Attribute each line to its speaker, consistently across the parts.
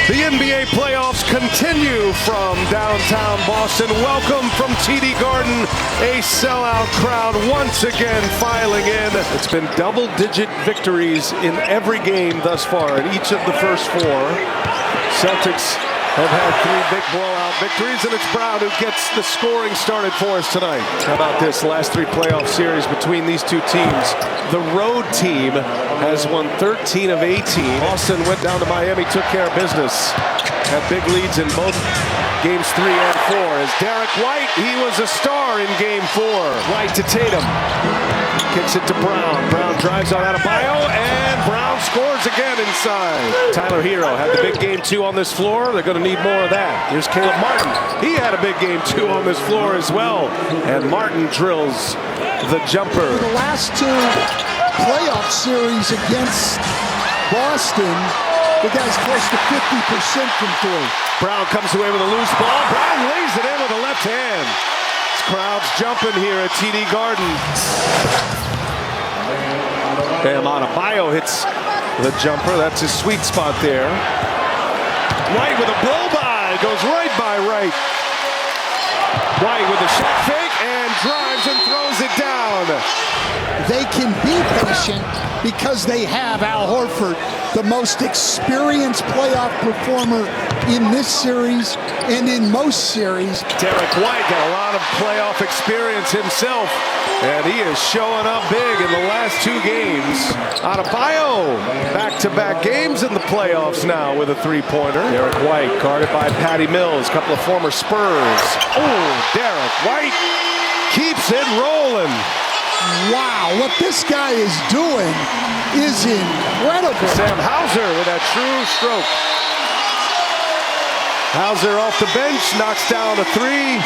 Speaker 1: The NBA playoffs continue from downtown Boston. Welcome from TD Garden, a sellout crowd once again filing in. It's been double-digit victories in every game thus far in each of the first four. Celtics have had three big blowout victories, and it's Brown who gets the scoring started for us tonight. How about this last three playoff series between these two teams? The road team has won 13 of 18. Boston went down to Miami, took care of business. Had big leads in both games 3 and 4. As Derek White, he was a star in game 4. White to Tatum. Kicks it to Brown. Brown drives on Adebayo, and Brown scores again inside. Tyler Hero had the big game 2 on this floor. They're going to need more of that. Here's Caleb Martin. He had a big game 2 on this floor as well. And Martin drills the jumper.
Speaker 2: The last two playoff series against Boston, the guy's close to 50% from 3.
Speaker 1: Brown comes away with a loose ball. Brown lays it in with a left hand. This crowd's jumping here at TD Garden. And Adebayo hits the jumper. That's his sweet spot there. White with a blow-by. Goes right by Wright. White with a shot fake and drives and throws it down.
Speaker 2: They can be patient because they have Al Horford, the most experienced playoff performer in this series and in most series.
Speaker 1: Derek White got a lot of playoff experience himself, and he is showing up big in the last 2 games. Adebayo, back-to-back games in the playoffs now with a three-pointer. Derek White guarded by Patty Mills, a couple of former Spurs. Oh, Derek White keeps it rolling.
Speaker 2: Wow, what this guy is doing is incredible.
Speaker 1: Sam Hauser with that true stroke. Hauser off the bench, knocks down a 3.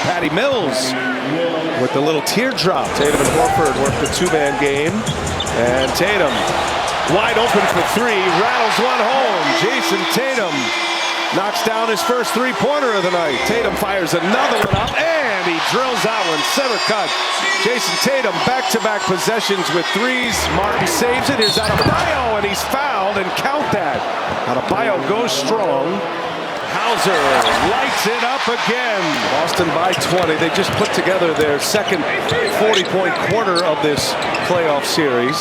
Speaker 1: Patty Mills with the little teardrop. Tatum and Horford work the 2-man game. And Tatum wide open for 3, rattles one home. Jason Tatum knocks down his first 3-pointer of the night. Tatum fires another one up, and he drills that one. Center cut. Jason Tatum back-to-back possessions with 3s. Martin saves it. Here's Adebayo, and he's fouled, and count that. Adebayo goes strong. Hauser lights it up again. Boston by 20. They just put together their second 40-point quarter of this playoff series.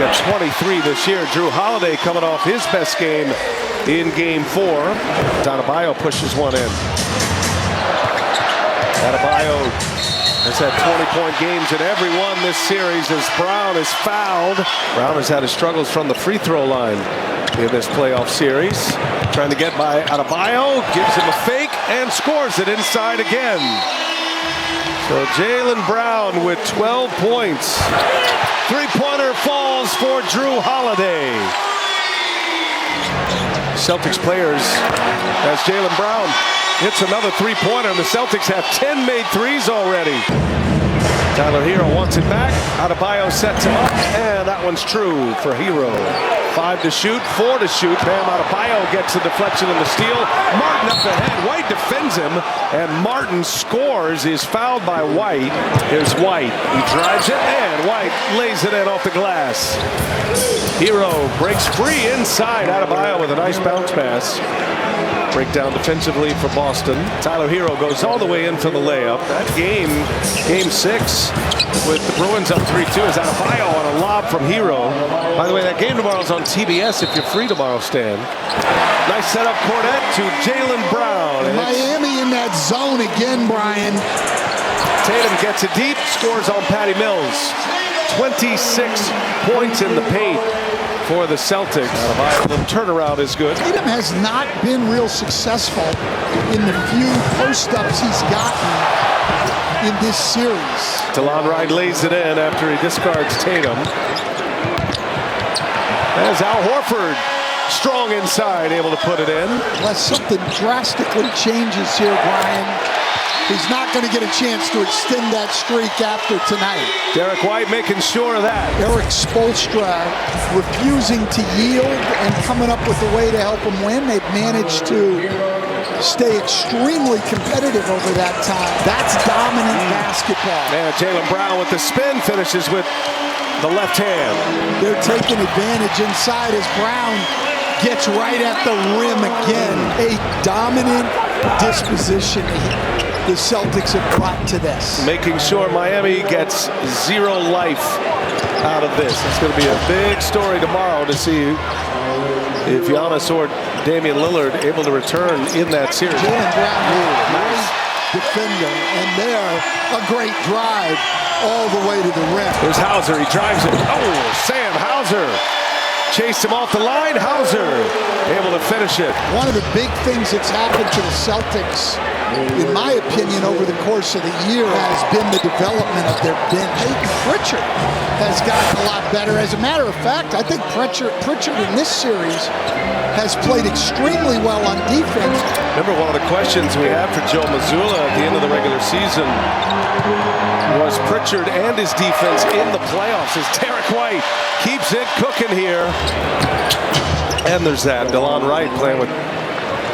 Speaker 1: Got 23 this year. Drew Holiday coming off his best game in game 4. Adebayo pushes one in. Adebayo has had 20-point games in every one this series as Brown is fouled. Brown has had his struggles from the free throw line in this playoff series. Trying to get by Adebayo, gives him a fake and scores it inside again. So Jaylen Brown with 12 points. 3-pointer falls for Drew Holiday. Celtics players as Jaylen Brown hits another 3-pointer, and the Celtics have 10 made 3s already. Tyler Hero wants it back. Adebayo sets him up, and that one's true for Hero. 5 to shoot, 4 to shoot. Bam Adebayo gets the deflection and the steal. Martin up ahead. White defends him, and Martin scores. Is fouled by White. Here's White. He drives it, and White lays it in off the glass. Hero breaks free inside. Adebayo with a nice bounce pass. Breakdown defensively for Boston. Tyler Hero goes all the way in for the layup. That game 6, with the Bruins up 3-2, is Adebayo on a lob from Hero. By the way, that game tomorrow is on TBS if you're free tomorrow, Stan. Nice setup, Cornette to Jaylen Brown.
Speaker 2: And Miami in that zone again, Brian.
Speaker 1: Tatum gets it deep, scores on Patty Mills. 26 points in the paint for the Celtics. The turnaround is good.
Speaker 2: Tatum has not been real successful in the few post-ups he's gotten in this series.
Speaker 1: DeLon Wright lays it in after he discards Tatum. As Al Horford, strong inside, able to put it in.
Speaker 2: Unless something drastically changes here, Brian, he's not going to get a chance to extend that streak after tonight.
Speaker 1: Derek White making sure of that.
Speaker 2: Eric Spoelstra refusing to yield and coming up with a way to help him win. They've managed to stay extremely competitive over that time. That's dominant basketball.
Speaker 1: And Jaylen Brown with the spin finishes with the left hand.
Speaker 2: They're taking advantage inside as Brown Gets right at the rim again. A dominant disposition the Celtics have brought to this.
Speaker 1: Making sure Miami gets zero life out of this. It's going to be a big story tomorrow to see if Giannis or Damian Lillard able to return in that series.
Speaker 2: Jaylen Brown, nice defender, and there, a great drive all the way to the rim.
Speaker 1: There's Hauser, he drives it. Oh, Sam Hauser chased him off the line. Hauser able to finish it.
Speaker 2: One of the big things that's happened to the Celtics, in my opinion, over the course of the year has been the development of their bench. Pritchard has gotten a lot better. As a matter of fact, I think Pritchard in this series has played extremely well on defense.
Speaker 1: Remember, one of the questions we had for Joe Mazzulla at the end of the regular season was Pritchard and his defense in the playoffs as Derek White keeps it cooking here. And there's that. DeLon Wright playing with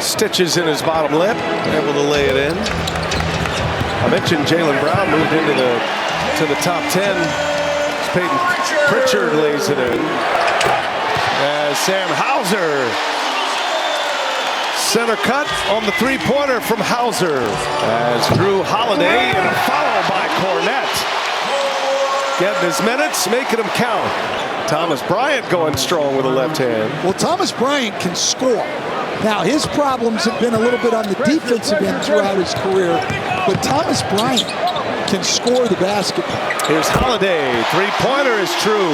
Speaker 1: stitches in his bottom lip, able to lay it in. I mentioned Jaylen Brown moved into the top 10. Peyton Pritchard lays it in. As Sam Hauser, center cut on the three-pointer from Hauser. As Drew Holiday and a foul by Cornette. Getting his minutes, making them count. Thomas Bryant going strong with the left hand.
Speaker 2: Well, Thomas Bryant can score. Now, his problems have been a little bit on the defensive end throughout his career, but Thomas Bryant can score the basketball.
Speaker 1: Here's Holiday. Three-pointer is true.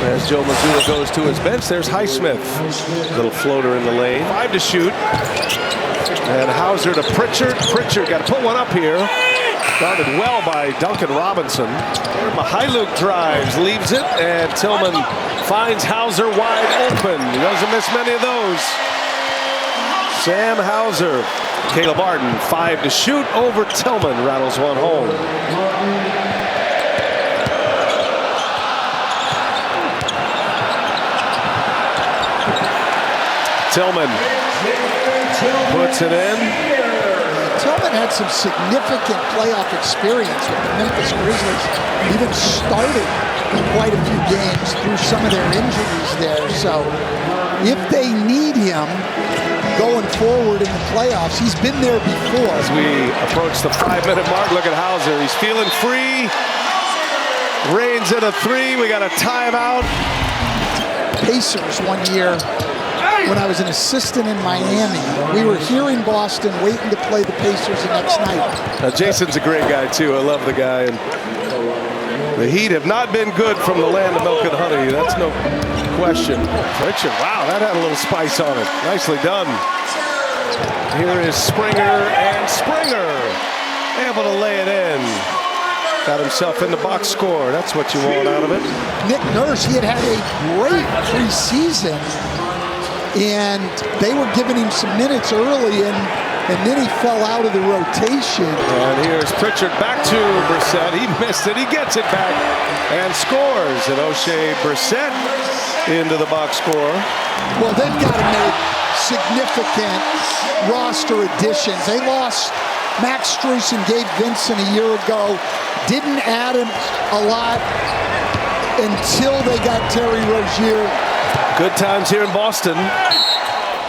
Speaker 1: As Joe Mazzulla goes to his bench, there's Highsmith. Little floater in the lane. 5 to shoot. And Hauser to Pritchard. Pritchard got to put one up here. Guarded well by Duncan Robinson. Mihailuk drives, leaves it, and Tillman finds Hauser wide open. He doesn't miss many of those. Sam Hauser. Caleb Arden, 5 to shoot over Tillman. Rattles one home. Tillman puts it in.
Speaker 2: Tillman had some significant playoff experience with the Memphis Grizzlies. Even started quite a few games through some of their injuries there. So if they need him going forward in the playoffs, he's been there before.
Speaker 1: As we approach the 5-minute mark, look at Hauser. He's feeling free. Rains in a 3. We got a timeout.
Speaker 2: Pacers one year, when I was an assistant in Miami, we were here in Boston waiting to play the Pacers the next night.
Speaker 1: Jason's a great guy, too. I love the guy. And the Heat have not been good from the land of milk and honey. That's no question. Pritchard, wow, that had a little spice on it. Nicely done. Here is Springer, and Springer able to lay it in. Got himself in the box score. That's what you want out of it.
Speaker 2: Nick Nurse, he had a great preseason, and they were giving him some minutes early, and then he fell out of the rotation.
Speaker 1: And here's Pritchard back to Brissett. He missed it. He gets it back and scores. And O'Shea Brissett into the box score.
Speaker 2: Well, they've got to make significant roster additions. They lost Max Strus and Gabe Vincent a year ago. Didn't add him a lot until they got Terry Rozier.
Speaker 1: Good times here in Boston.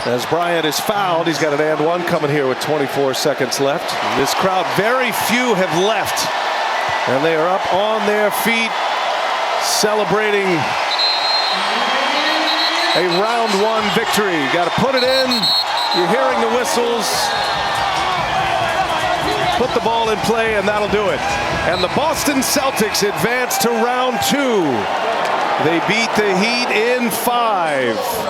Speaker 1: As Bryant is fouled, he's got an and one coming here with 24 seconds left. This crowd, very few have left. And they are up on their feet, celebrating a round 1 victory. Got to put it in. You're hearing the whistles. Put the ball in play, and that'll do it. And the Boston Celtics advance to round 2. They beat the Heat in 5.